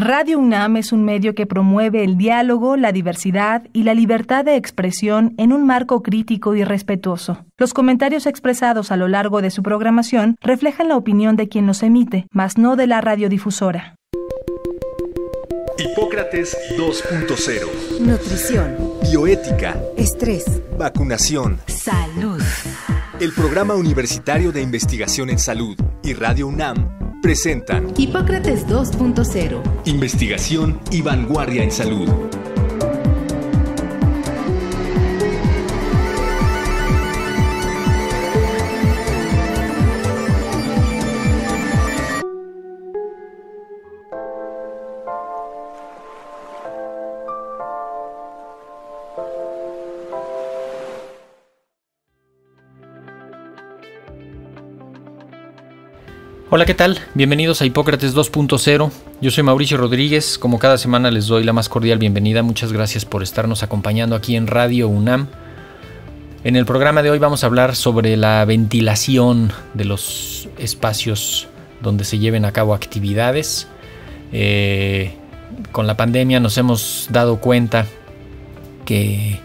Radio UNAM es un medio que promueve el diálogo, la diversidad y la libertad de expresión en un marco crítico y respetuoso. Los comentarios expresados a lo largo de su programación reflejan la opinión de quien los emite, mas no de la radiodifusora. Hipócrates 2.0. Nutrición. Bioética. Estrés. Vacunación. Salud. El Programa Universitario de Investigación en Salud y Radio UNAM presentan Hipócrates 2.0. Investigación y vanguardia en salud. Hola, ¿qué tal? Bienvenidos a Hipócrates 2.0. Yo soy Mauricio Rodríguez. Como cada semana les doy la más cordial bienvenida. Muchas gracias por estarnos acompañando aquí en Radio UNAM. En el programa de hoy vamos a hablar sobre la ventilación de los espacios donde se lleven a cabo actividades. Con la pandemia nos hemos dado cuenta que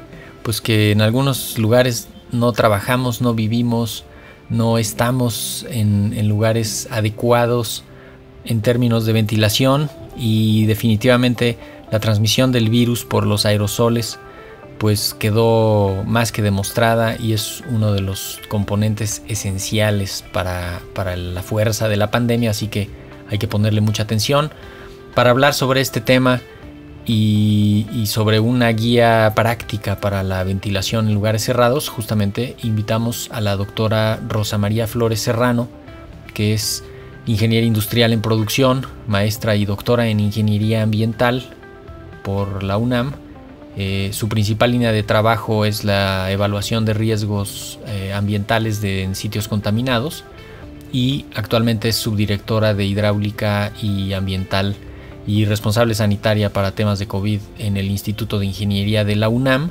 en algunos lugares no trabajamos, no vivimos, no estamos en lugares adecuados en términos de ventilación, y definitivamente la transmisión del virus por los aerosoles pues quedó más que demostrada y es uno de los componentes esenciales para la fuerza de la pandemia, así que hay que ponerle mucha atención. Para hablar sobre este tema y sobre una guía práctica para la ventilación en lugares cerrados, justamente invitamos a la doctora Rosa María Flores Serrano, que es ingeniera industrial en producción, maestra y doctora en ingeniería ambiental por la UNAM. Su principal línea de trabajo es la evaluación de riesgos ambientales en sitios contaminados, y actualmente es subdirectora de hidráulica y ambiental y responsable sanitaria para temas de COVID en el Instituto de Ingeniería de la UNAM.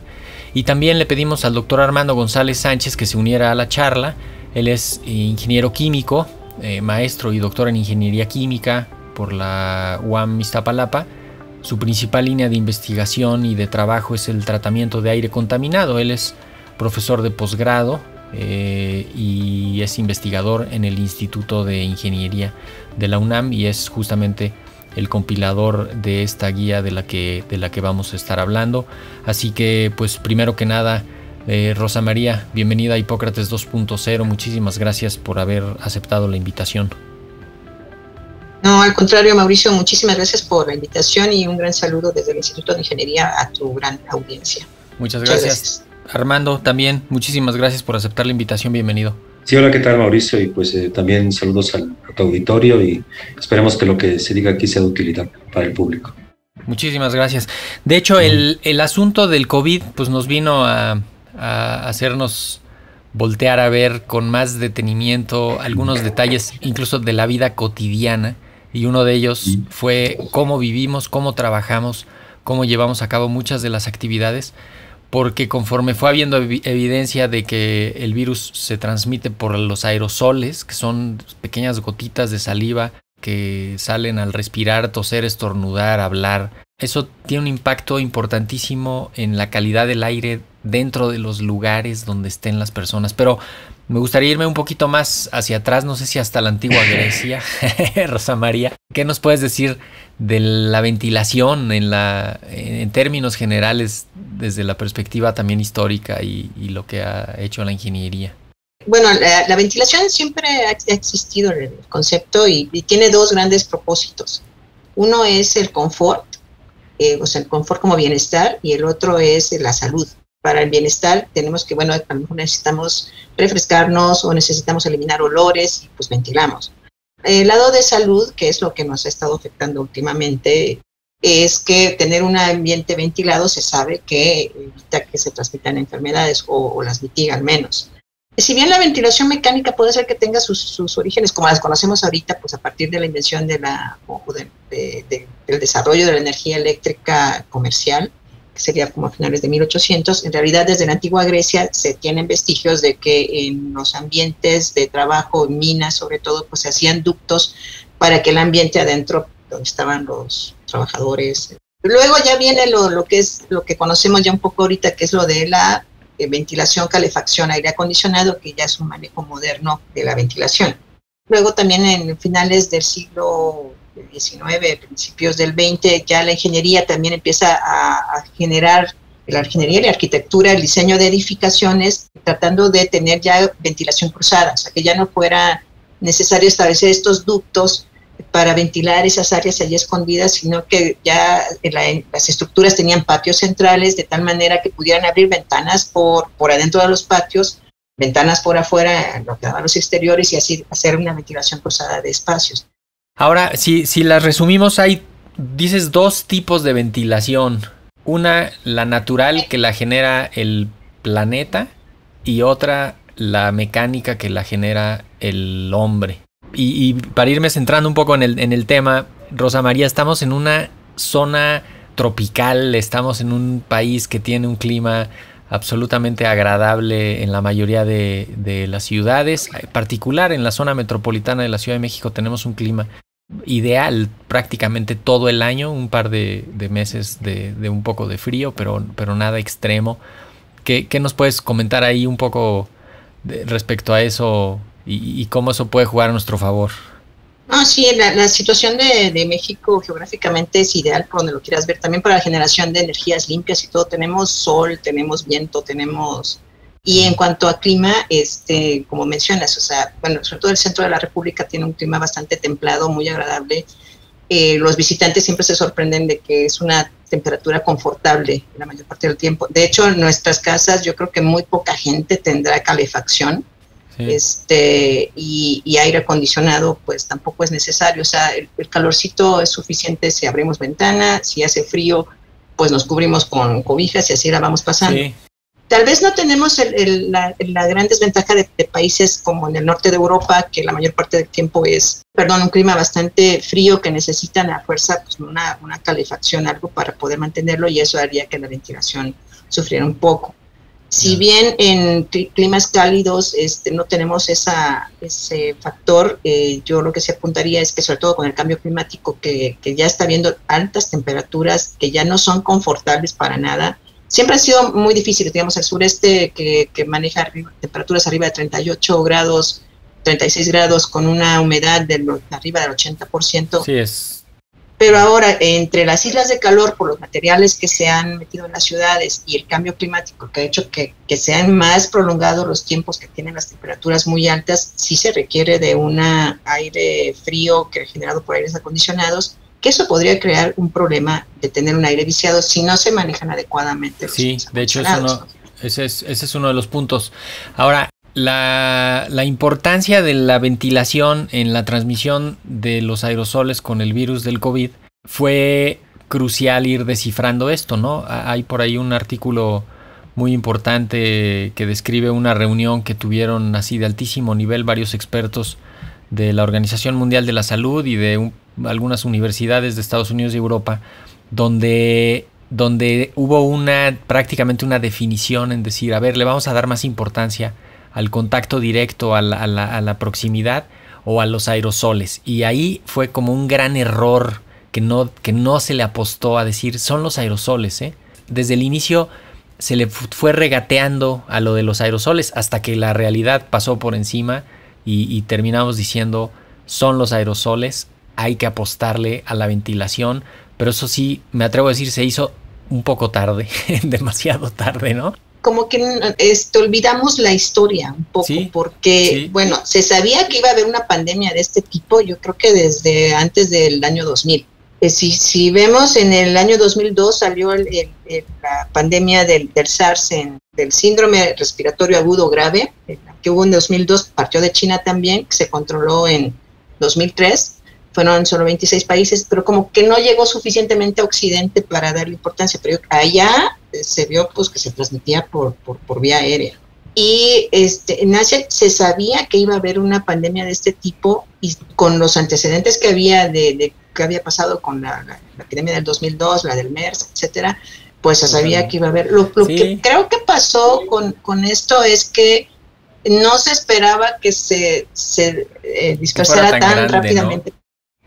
Y también le pedimos al doctor Armando González Sánchez que se uniera a la charla. Él es ingeniero químico, maestro y doctor en ingeniería química por la UAM Iztapalapa. Su principal línea de investigación y de trabajo es el tratamiento de aire contaminado. Él es profesor de posgrado y es investigador en el Instituto de Ingeniería de la UNAM, y es justamente el compilador de esta guía de la que vamos a estar hablando. Así que, pues, primero que nada, Rosa María, bienvenida a Hipócrates 2.0. Muchísimas gracias por haber aceptado la invitación. No, al contrario, Mauricio, muchísimas gracias por la invitación y un gran saludo desde el Instituto de Ingeniería a tu gran audiencia. Muchas gracias. Armando, también muchísimas gracias por aceptar la invitación. Bienvenido. Sí, hola, ¿qué tal, Mauricio? Y pues también saludos a tu auditorio, y esperemos que lo que se diga aquí sea de utilidad para el público. Muchísimas gracias. De hecho, el asunto del COVID pues nos vino a hacernos voltear a ver con más detenimiento algunos detalles incluso de la vida cotidiana, y uno de ellos fue cómo vivimos, cómo trabajamos, cómo llevamos a cabo muchas de las actividades, porque conforme fue habiendo evidencia de que el virus se transmite por los aerosoles, que son pequeñas gotitas de saliva que salen al respirar, toser, estornudar, hablar, eso tiene un impacto importantísimo en la calidad del aire dentro de los lugares donde estén las personas. Pero me gustaría irme un poquito más hacia atrás, no sé si hasta la antigua Grecia. Rosa María, ¿qué nos puedes decir de la ventilación en términos generales, desde la perspectiva también histórica y lo que ha hecho la ingeniería? Bueno, la ventilación siempre ha existido en el concepto y tiene dos grandes propósitos. Uno es el confort, o sea, el confort como bienestar, y el otro es la salud. Para el bienestar tenemos que, a lo mejor necesitamos refrescarnos o necesitamos eliminar olores y pues ventilamos. El lado de salud, que es lo que nos ha estado afectando últimamente, es que tener un ambiente ventilado se sabe que evita que se transmitan enfermedades o las mitiga al menos. Si bien la ventilación mecánica puede ser que tenga sus orígenes, como las conocemos ahorita, pues a partir de la invención del desarrollo de la energía eléctrica comercial, que sería como a finales de 1800, en realidad desde la antigua Grecia se tienen vestigios de que en los ambientes de trabajo, en minas sobre todo, pues se hacían ductos para que el ambiente adentro, donde estaban los trabajadores. Luego ya viene lo que conocemos ya un poco ahorita, que es lo de la ventilación, calefacción, aire acondicionado, que ya es un manejo moderno de la ventilación. Luego también en finales del siglo XIX, principios del XX, ya la ingeniería también empieza a generar, la ingeniería y la arquitectura, el diseño de edificaciones, tratando de tener ya ventilación cruzada, o sea, que ya no fuera necesario establecer estos ductos para ventilar esas áreas allí escondidas, sino que ya las estructuras tenían patios centrales, de tal manera que pudieran abrir ventanas por adentro de los patios, ventanas por afuera, lo que daban los exteriores, y así hacer una ventilación cruzada de espacios. Ahora, si las resumimos, dices dos tipos de ventilación. Una, la natural, que la genera el planeta, y otra, la mecánica, que la genera el hombre. Y para irme centrando un poco en el tema, Rosa María, estamos en una zona tropical, estamos en un país que tiene un clima absolutamente agradable en la mayoría de las ciudades, en particular en la zona metropolitana de la Ciudad de México tenemos un clima ideal prácticamente todo el año, un par de meses de un poco de frío, pero nada extremo. ¿Qué nos puedes comentar ahí un poco respecto a eso y cómo eso puede jugar a nuestro favor? Sí, la situación de México geográficamente es ideal por donde lo quieras ver, también para la generación de energías limpias y todo. Tenemos sol, tenemos viento, y en cuanto a clima, como mencionas, o sea, bueno, sobre todo el centro de la República tiene un clima bastante templado, muy agradable. Los visitantes siempre se sorprenden de que es una temperatura confortable la mayor parte del tiempo. De hecho, en nuestras casas yo creo que muy poca gente tendrá calefacción. Sí. Y aire acondicionado pues tampoco es necesario, o sea, el calorcito es suficiente si abrimos ventana, si hace frío pues nos cubrimos con cobijas y así la vamos pasando. Sí. Tal vez no tenemos la gran desventaja de países como en el norte de Europa, que la mayor parte del tiempo es, un clima bastante frío, que necesitan a fuerza pues una calefacción, algo para poder mantenerlo, y eso haría que la ventilación sufriera un poco. Si bien en climas cálidos no tenemos ese factor, yo lo que se apuntaría es que sobre todo con el cambio climático, que ya está habiendo altas temperaturas que ya no son confortables para nada. Siempre ha sido muy difícil, digamos, el sureste que maneja temperaturas arriba de 38 grados, 36 grados, con una humedad arriba del 80%. Sí, es. Pero ahora, entre las islas de calor, por los materiales que se han metido en las ciudades y el cambio climático que ha hecho que sean más prolongados los tiempos que tienen las temperaturas muy altas, sí se requiere de un aire frío generado por aires acondicionados, que eso podría crear un problema de tener un aire viciado si no se manejan adecuadamente los Sí, de hecho ese es uno de los puntos. Ahora, la importancia de la ventilación en la transmisión de los aerosoles con el virus del COVID fue crucial ir descifrando esto, ¿no? Hay por ahí un artículo muy importante que describe una reunión que tuvieron así de altísimo nivel varios expertos de la Organización Mundial de la Salud y de algunas universidades de Estados Unidos y Europa, donde hubo prácticamente una definición en decir, a ver, le vamos a dar más importancia al contacto directo, a la proximidad o a los aerosoles. Y ahí fue como un gran error que no se le apostó a decir, son los aerosoles, ¿eh? Desde el inicio se le fue regateando a lo de los aerosoles hasta que la realidad pasó por encima y terminamos diciendo, son los aerosoles, hay que apostarle a la ventilación, pero eso sí, me atrevo a decir, se hizo un poco tarde, demasiado tarde, ¿no? Como que olvidamos la historia un poco, ¿sí? Porque, bueno, se sabía que iba a haber una pandemia de este tipo, yo creo que desde antes del año 2000. Si vemos, en el año 2002 salió la pandemia del SARS, del síndrome respiratorio agudo grave, que hubo en 2002, partió de China también, que se controló en 2003. Fueron solo 26 países, pero como que no llegó suficientemente a Occidente para darle importancia, pero allá se vio pues que se transmitía por vía aérea. Y en Asia se sabía que iba a haber una pandemia de este tipo, y con los antecedentes que había de que había pasado con la epidemia del 2002, la del MERS, etcétera, pues se sabía que iba a haber. Lo que creo que pasó con esto es que no se esperaba que se dispersara tan rápidamente, ¿no?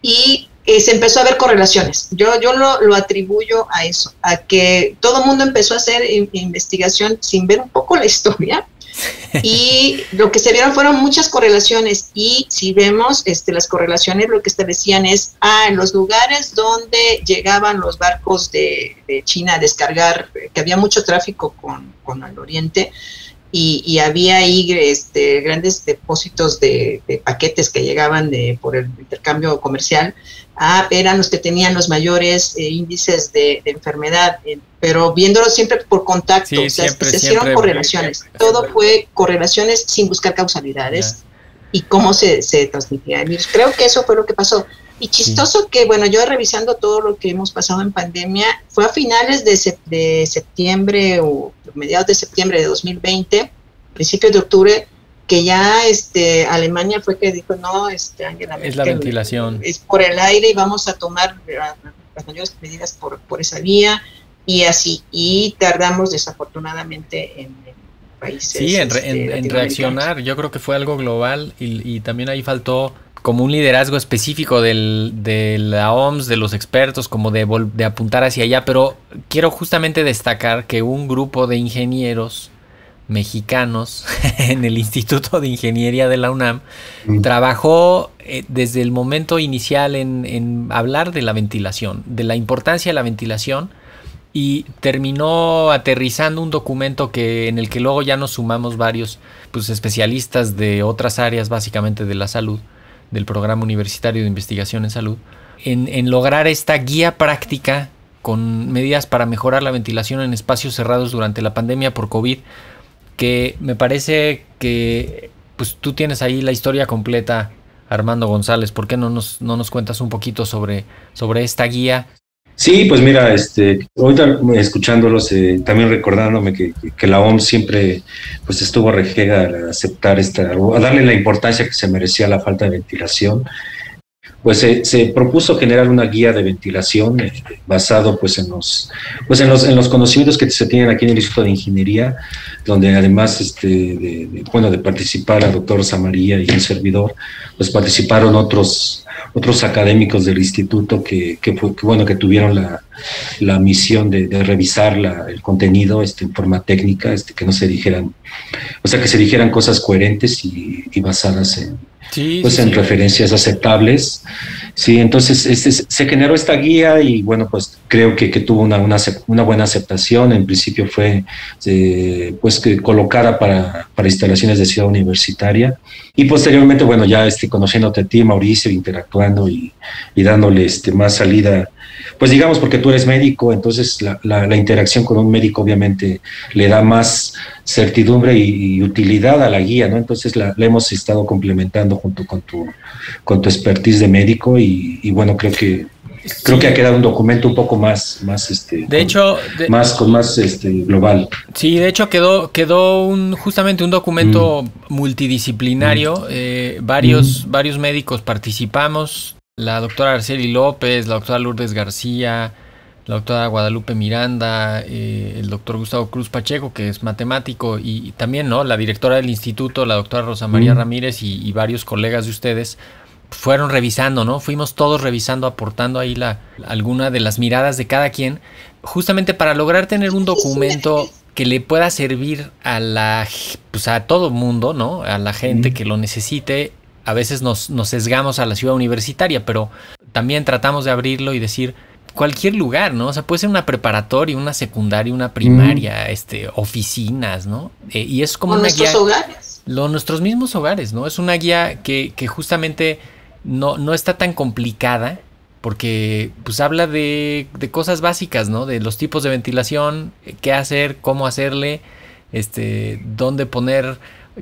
Y se empezó a ver correlaciones. Yo lo atribuyo a eso, a que todo el mundo empezó a hacer investigación sin ver un poco la historia, y lo que se vieron fueron muchas correlaciones, y si vemos las correlaciones, lo que establecían es, en los lugares donde llegaban los barcos de China a descargar, que había mucho tráfico con el oriente, y había ahí grandes depósitos de paquetes que llegaban por el intercambio comercial, eran los que tenían los mayores índices de enfermedad, pero viéndolo siempre por contacto, sí, o sea, siempre, se hicieron correlaciones, todo fue correlaciones sin buscar causalidades y cómo se transmitía. Creo que eso fue lo que pasó. Y chistoso que, bueno, yo revisando todo lo que hemos pasado en pandemia, fue a finales de septiembre o mediados de septiembre de 2020, principios de octubre, que ya Alemania fue que dijo, no, Angela Merkel, es la ventilación. Es por el aire y vamos a tomar las mayores medidas por esa vía, y así, y tardamos desafortunadamente en países. Sí, en reaccionar. Yo creo que fue algo global, y también ahí faltó como un liderazgo específico de la OMS, de los expertos, como de apuntar hacia allá, pero quiero justamente destacar que un grupo de ingenieros mexicanos en el Instituto de Ingeniería de la UNAM trabajó desde el momento inicial en hablar de la ventilación, de la importancia de la ventilación, y terminó aterrizando un documento en el que luego ya nos sumamos varios especialistas de otras áreas, básicamente de la salud, del Programa Universitario de Investigación en Salud, en lograr esta guía práctica con medidas para mejorar la ventilación en espacios cerrados durante la pandemia por COVID, que me parece que pues tú tienes ahí la historia completa, Armando González. ¿Por qué no nos cuentas un poquito sobre esta guía? Sí, pues mira, ahorita escuchándolos, también recordándome que la OMS siempre pues estuvo rejega a aceptar a darle la importancia que se merecía la falta de ventilación. Pues se propuso generar una guía de ventilación basado pues en los conocimientos que se tienen aquí en el Instituto de Ingeniería, donde además de participar la doctora Rosa María y un servidor, pues participaron otros académicos del instituto que tuvieron la misión de revisar el contenido en forma técnica, que no se dijeran, o sea, que se dijeran cosas coherentes y basadas en referencias aceptables. Sí, entonces se generó esta guía y bueno, pues creo que tuvo una buena aceptación. En principio fue colocada para instalaciones de Ciudad Universitaria, y posteriormente, bueno, ya conociéndote a ti, Mauricio, interactuando y dándole más salida, pues digamos, porque tú eres médico, entonces la interacción con un médico obviamente le da más certidumbre y utilidad a la guía, ¿no? Entonces la hemos estado complementando junto con tu expertise de médico, y bueno, creo que ha quedado un documento un poco más global. Sí, de hecho quedó justamente un documento multidisciplinario. Varios médicos participamos. La doctora Araceli López, la doctora Lourdes García, la doctora Guadalupe Miranda, el doctor Gustavo Cruz Pacheco, que es matemático, y también, ¿no?, la directora del instituto, la doctora Rosa María Ramírez, y varios colegas de ustedes fueron revisando, ¿no? Fuimos todos revisando, aportando ahí alguna de las miradas de cada quien, justamente para lograr tener un documento que le pueda servir a todo mundo, ¿no? A la gente que lo necesite. A veces nos sesgamos a la ciudad universitaria, pero también tratamos de abrirlo y decir cualquier lugar, ¿no? O sea, puede ser una preparatoria, una secundaria, una primaria, oficinas, ¿no? Y es como una guía. Hogares. Nuestros mismos hogares, ¿no? Es una guía que justamente no está tan complicada, porque pues habla de cosas básicas, ¿no? De los tipos de ventilación, qué hacer, cómo hacerle, dónde poner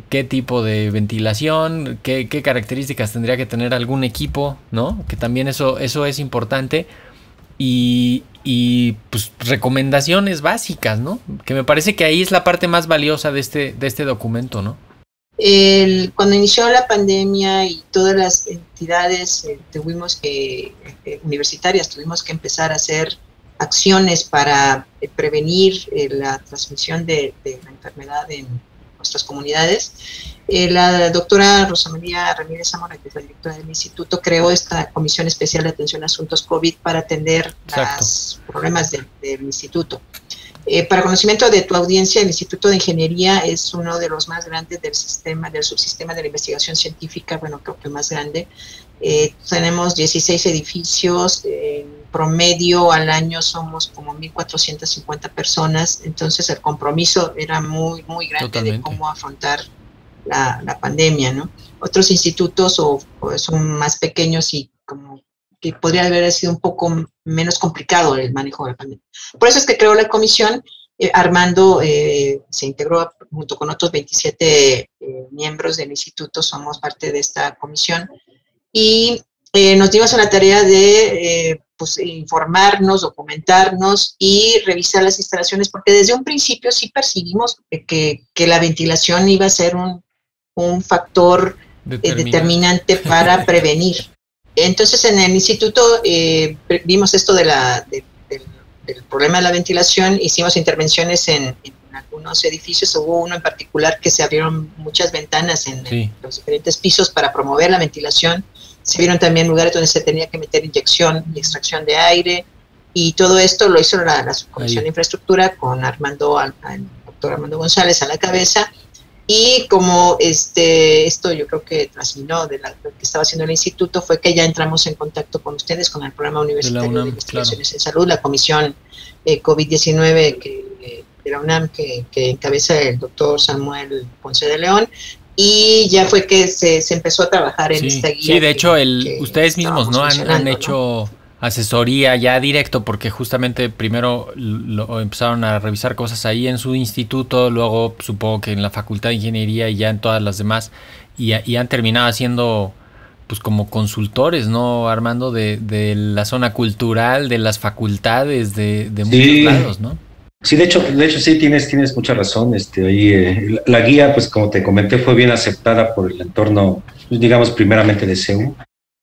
qué tipo de ventilación, qué características tendría que tener algún equipo, ¿no? Que también eso es importante. Y pues recomendaciones básicas, ¿no? Que me parece que ahí es la parte más valiosa de este documento, ¿no? Cuando inició la pandemia y todas las entidades universitarias tuvimos que empezar a hacer acciones para prevenir la transmisión de la enfermedad nuestras comunidades. La doctora Rosa María Ramírez Zamora, que es la directora del instituto, creó esta Comisión Especial de Atención a Asuntos COVID para atender los problemas del instituto. Para conocimiento de tu audiencia, el Instituto de Ingeniería es uno de los más grandes del subsistema de la investigación científica, bueno, creo que el más grande. Tenemos 16 edificios, en promedio al año somos como 1.450 personas, entonces el compromiso era muy, muy grande. Totalmente. De cómo afrontar la pandemia, ¿no? Otros institutos son más pequeños y como que podría haber sido un poco menos complicado el manejo de la pandemia. Por eso es que creó la comisión. Armando se integró junto con otros 27 miembros del instituto, somos parte de esta comisión, y nos dimos a la tarea de informarnos, documentarnos y revisar las instalaciones, porque desde un principio sí percibimos que la ventilación iba a ser un factor determinante para prevenir. Entonces, en el instituto vimos esto del problema de la ventilación, hicimos intervenciones en algunos edificios. Hubo uno en particular que se abrieron muchas ventanas en los diferentes pisos para promover la ventilación. Se vieron también lugares donde se tenía que meter inyección y extracción de aire, y todo esto lo hizo la Subcomisión de Infraestructura con el doctor Armando González a la cabeza. Y como esto yo creo que trasminó de lo que estaba haciendo el instituto, fue que ya entramos en contacto con ustedes, con el Programa Universitario de Investigaciones en Salud, la comisión COVID-19 de la UNAM, que encabeza el doctor Samuel Ponce de León, y ya fue que se empezó a trabajar en esta guía. Sí, de hecho, ustedes mismos no han hecho asesoría ya directo, porque justamente primero empezaron a revisar cosas ahí en su instituto, luego supongo que en la Facultad de Ingeniería y ya en todas las demás, y han terminado haciendo pues como consultores, ¿no, Armando? De la zona cultural, de las facultades, de muchos lados, ¿no? Sí, de hecho sí tienes mucha razón. La guía, pues como te comenté, fue bien aceptada por el entorno, pues, digamos, primeramente de CEU.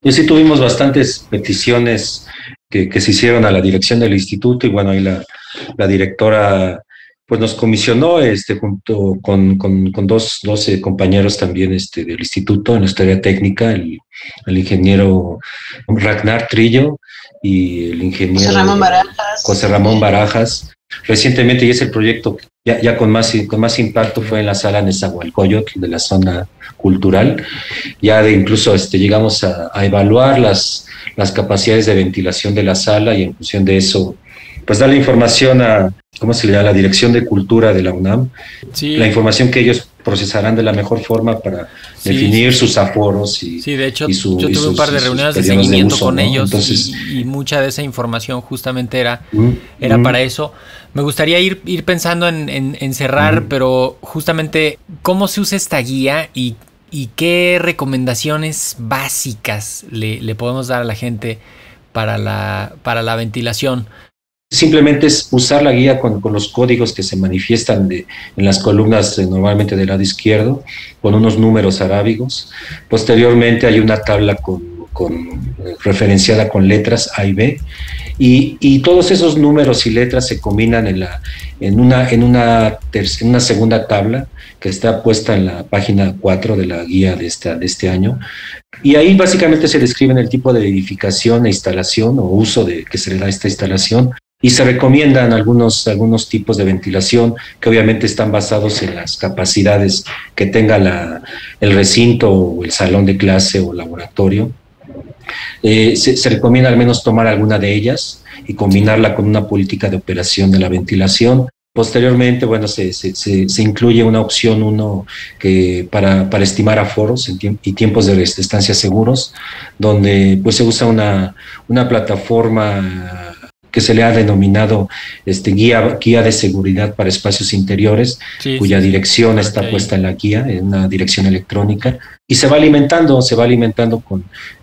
Y sí tuvimos bastantes peticiones que se hicieron a la dirección del instituto, y bueno, ahí la directora pues nos comisionó junto con dos compañeros también del instituto en nuestra área técnica, el ingeniero Ragnar Trillo y el ingeniero José Ramón Barajas. Recientemente, y es el proyecto ya con más impacto, fue en la sala Nezahualcóyotl de la zona cultural. Ya incluso llegamos a evaluar las capacidades de ventilación de la sala, y en función de eso, pues dar la información a, ¿cómo se le llama?, la Dirección de Cultura de la UNAM, la información que ellos procesarán de la mejor forma para definir sus aforos. De hecho, yo tuve un par de reuniones de seguimiento con ellos. Entonces, y mucha de esa información justamente era para eso. Me gustaría ir pensando en cerrar, pero justamente, ¿cómo se usa esta guía y qué recomendaciones básicas le podemos dar a la gente para la ventilación? Simplemente es usar la guía con los códigos que se manifiestan en las columnas normalmente del lado izquierdo, con unos números arábigos. Posteriormente hay una tabla referenciada con letras A y B, y todos esos números y letras se combinan en una segunda tabla que está puesta en la página 4 de la guía de este año, y ahí básicamente se describen el tipo de edificación e instalación o uso que se le da a esta instalación, y se recomiendan algunos tipos de ventilación que obviamente están basados en las capacidades que tenga el recinto o el salón de clase o laboratorio. Se recomienda al menos tomar alguna de ellas y combinarla con una política de operación de la ventilación. Posteriormente, bueno, se incluye una opción 1 para estimar aforos y tiempos de estancia seguros, donde pues se usa una plataforma que se le ha denominado guía de seguridad para espacios interiores, cuya dirección está puesta en la guía, en una dirección electrónica, y se va alimentando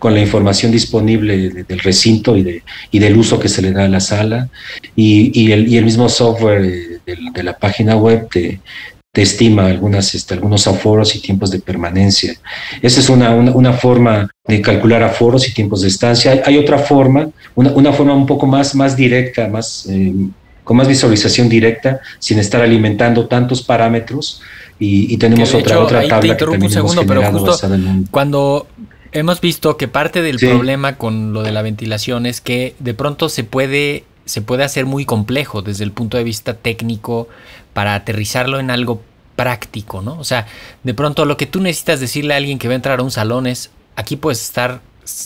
con la información disponible del recinto y del uso que se le da a la sala, y el mismo software de la página web te estima algunos aforos y tiempos de permanencia. Esa es una forma de calcular aforos y tiempos de estancia. Hay otra forma, una forma un poco más directa, con más visualización directa, sin estar alimentando tantos parámetros, y tenemos de hecho, otra ahí tabla te que interrumpo también un segundo, hemos pero generado justo basada en un... cuando hemos visto que parte del Sí. problema con lo de la ventilación es que de pronto se puede hacer muy complejo desde el punto de vista técnico para aterrizarlo en algo práctico, ¿no? O sea, de pronto lo que tú necesitas decirle a alguien que va a entrar a un salón es, aquí puedes estar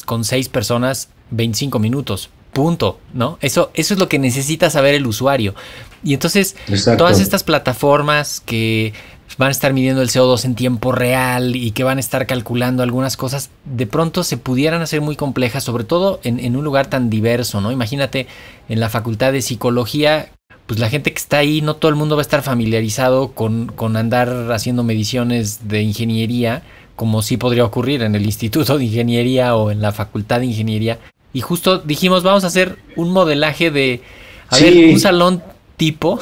con 6 personas 25 minutos, punto, ¿no? Eso es lo que necesita saber el usuario. Y entonces, Exacto. todas estas plataformas que van a estar midiendo el CO2 en tiempo real y que van a estar calculando algunas cosas, de pronto se pudieran hacer muy complejas, sobre todo en un lugar tan diverso, ¿no? Imagínate, en la Facultad de Psicología, pues la gente que está ahí, no todo el mundo va a estar familiarizado con andar haciendo mediciones de ingeniería, como sí podría ocurrir en el Instituto de Ingeniería o en la Facultad de Ingeniería. Y justo dijimos, vamos a hacer un modelaje de, Sí. ver, un salón tipo,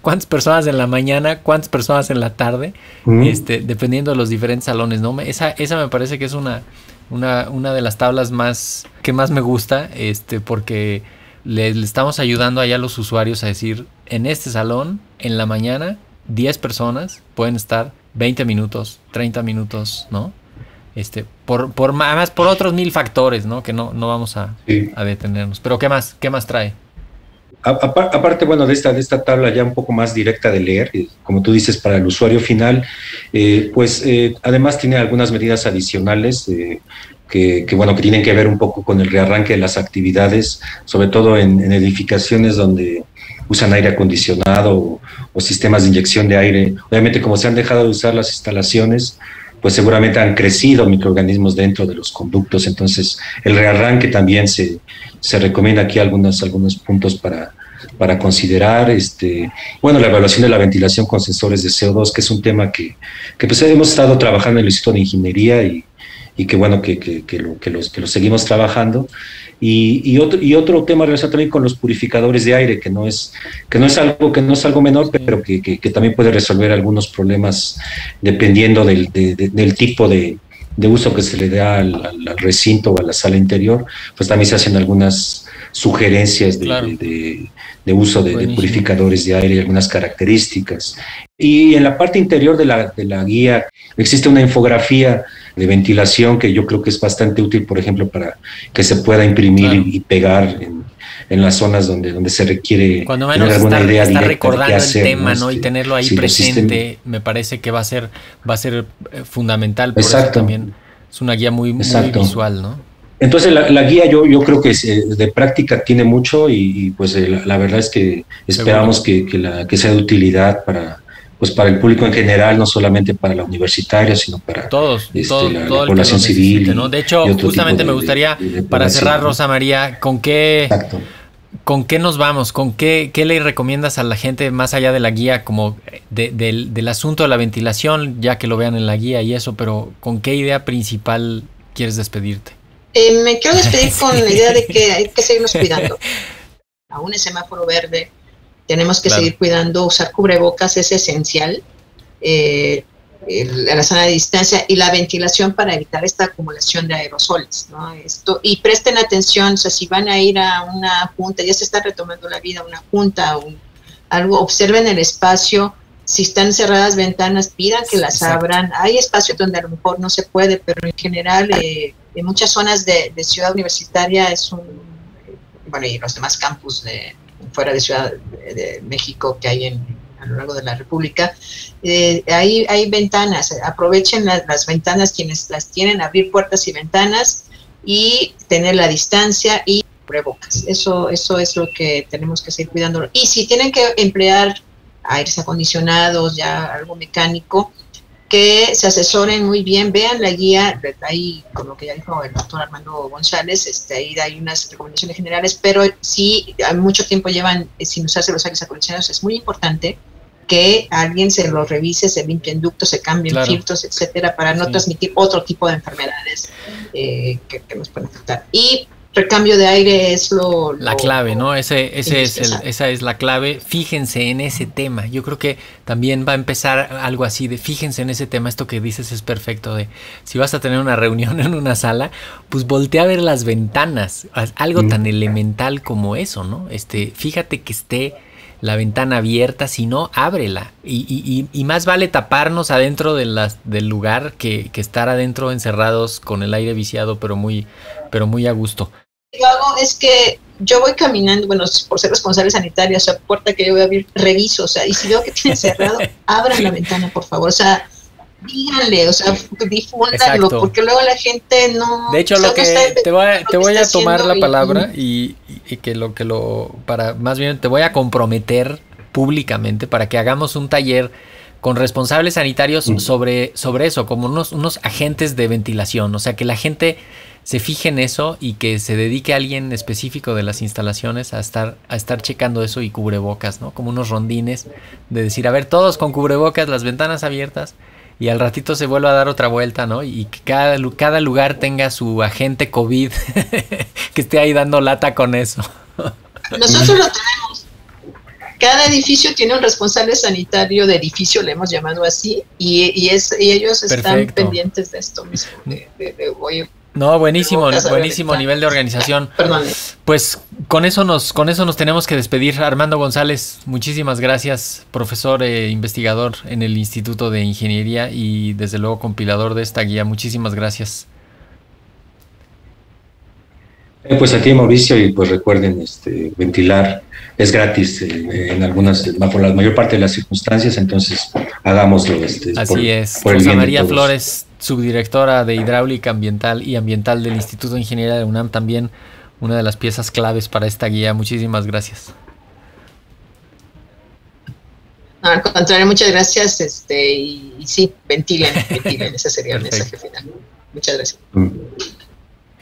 cuántas personas en la mañana, cuántas personas en la tarde, dependiendo de los diferentes salones, ¿no? Esa me parece que es una de las tablas que más me gusta, porque le estamos ayudando allá a los usuarios a decir, en este salón, en la mañana, 10 personas pueden estar 20 minutos, 30 minutos, ¿no? Además por otros 1000 factores, ¿no? Que no vamos a detenernos. Pero ¿qué más trae? Aparte, bueno, de esta tabla ya un poco más directa de leer, como tú dices, para el usuario final, además tiene algunas medidas adicionales que tienen que ver un poco con el rearranque de las actividades, sobre todo en edificaciones donde usan aire acondicionado o sistemas de inyección de aire. Obviamente, como se han dejado de usar las instalaciones, pues seguramente han crecido microorganismos dentro de los conductos. Entonces, el rearranque también se recomienda aquí algunos puntos para considerar. La evaluación de la ventilación con sensores de CO2, que es un tema que pues hemos estado trabajando en el Instituto de Ingeniería y que bueno, que lo seguimos trabajando. Y otro tema relacionado también con los purificadores de aire, que no es algo menor, pero que también puede resolver algunos problemas dependiendo del tipo de uso que se le da al recinto o a la sala interior. Pues también se hacen algunas sugerencias de uso de purificadores de aire y algunas características. Y en la parte interior de la guía existe una infografía de ventilación que yo creo que es bastante útil, por ejemplo, para que se pueda imprimir y pegar en las zonas donde se requiere cuando menos tener alguna idea está directa recordando de qué hacer, el tema, ¿no? Y tenerlo ahí presente, me parece que va a ser fundamental. Por eso también es una guía muy visual, ¿no? Entonces la guía yo creo que de práctica tiene mucho y pues la verdad es que esperamos que sea de utilidad para el público en general, no solamente para la universitaria, sino para todo la población civil, ¿no? De hecho, justamente me gustaría, para cerrar, Rosa María, ¿con qué nos vamos? ¿Con qué le recomiendas a la gente más allá de la guía, como del asunto de la ventilación, ya que lo vean en la guía y eso, pero ¿con qué idea principal quieres despedirte? Me quiero despedir con la idea de que hay que seguirnos cuidando. Aún en semáforo verde, tenemos que seguir cuidando, usar cubrebocas es esencial, la sana distancia y la ventilación para evitar esta acumulación de aerosoles, ¿no? Y presten atención, o sea, si van a ir a una junta, ya se está retomando la vida, una junta, algo, observen el espacio. Si están cerradas ventanas, pidan que las abran. Hay espacios donde a lo mejor no se puede, pero en general, en muchas zonas de Ciudad Universitaria y los demás campus fuera de Ciudad de México que hay a lo largo de la República, hay ventanas. Aprovechen las ventanas quienes las tienen, abrir puertas y ventanas y tener la distancia y cubrebocas. Eso es lo que tenemos que seguir cuidando. Y si tienen que emplear aires acondicionados, ya algo mecánico, que se asesoren muy bien, vean la guía, ahí, con lo que ya dijo el doctor Armando González, ahí hay unas recomendaciones generales, pero si mucho tiempo llevan sin usarse los aires acondicionados, es muy importante que alguien se los revise, se limpien ductos, se cambien filtros, etcétera, para no transmitir otro tipo de enfermedades que nos pueden afectar. Y recambio de aire es la clave, ¿no? esa es la clave. Fíjense en ese tema. Yo creo que también va a empezar algo así de fíjense en ese tema. Esto que dices es perfecto, de si vas a tener una reunión en una sala, pues voltea a ver las ventanas. Algo tan elemental como eso, ¿no? Fíjate que esté la ventana abierta, si no, ábrela. Y más vale taparnos adentro del lugar que estar adentro encerrados con el aire viciado, pero muy a gusto. Lo que hago es que yo voy caminando, bueno, por ser responsable sanitaria, o sea, puerta que yo voy a abrir, reviso, o sea, y si veo que tiene cerrado, abran la ventana, por favor, o sea, díganle, o sea, difúndanlo, porque luego la gente no... De hecho, o sea, lo que te voy a tomar la palabra y para más bien te voy a comprometer públicamente para que hagamos un taller con responsables sanitarios sobre eso, como unos agentes de ventilación, o sea, que la gente se fije en eso y que se dedique a alguien específico de las instalaciones a estar checando eso y cubrebocas, ¿no? Como unos rondines de decir, a ver, todos con cubrebocas, las ventanas abiertas, y al ratito se vuelve a dar otra vuelta, ¿no? Y que cada lugar tenga su agente COVID que esté ahí dando lata con eso. Nosotros lo tenemos. Cada edificio tiene un responsable sanitario de edificio, le hemos llamado así, y ellos están pendientes de esto mismo. No, buenísimo nivel de organización. Perdón. Pues con eso nos tenemos que despedir. Armando González, muchísimas gracias, profesor e investigador en el Instituto de Ingeniería y desde luego compilador de esta guía. Muchísimas gracias. Pues a ti, Mauricio, y pues recuerden, ventilar es gratis en algunas, por la mayor parte de las circunstancias, entonces hagámoslo. Así es. Rosa María Flores, subdirectora de Hidráulica Ambiental y Ambiental del Instituto de Ingeniería de UNAM, también una de las piezas claves para esta guía. Muchísimas gracias. No, al contrario, muchas gracias, y sí, ventilen, ese sería el mensaje final. Muchas gracias.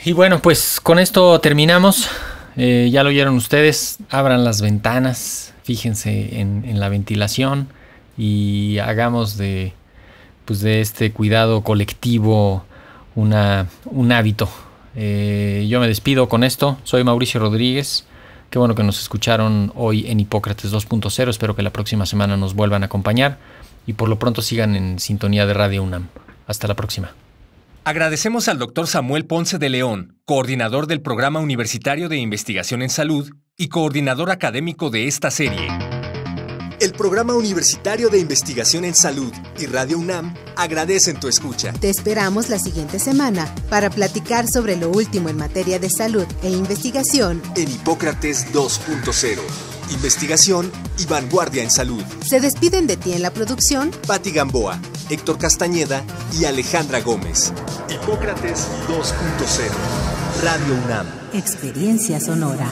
Y bueno, pues con esto terminamos. Ya lo oyeron ustedes, abran las ventanas, fíjense en la ventilación y hagamos de este cuidado colectivo un hábito. Yo me despido con esto, soy Mauricio Rodríguez, qué bueno que nos escucharon hoy en Hipócrates 2.0, espero que la próxima semana nos vuelvan a acompañar y por lo pronto sigan en sintonía de Radio UNAM. Hasta la próxima. Agradecemos al Dr. Samuel Ponce de León, coordinador del Programa Universitario de Investigación en Salud y coordinador académico de esta serie. El Programa Universitario de Investigación en Salud y Radio UNAM agradecen tu escucha. Te esperamos la siguiente semana para platicar sobre lo último en materia de salud e investigación en Hipócrates 2.0. Investigación y vanguardia en salud. Se despiden de ti en la producción Patti Gamboa, Héctor Castañeda y Alejandra Gómez. Hipócrates 2.0. Radio UNAM. Experiencia sonora.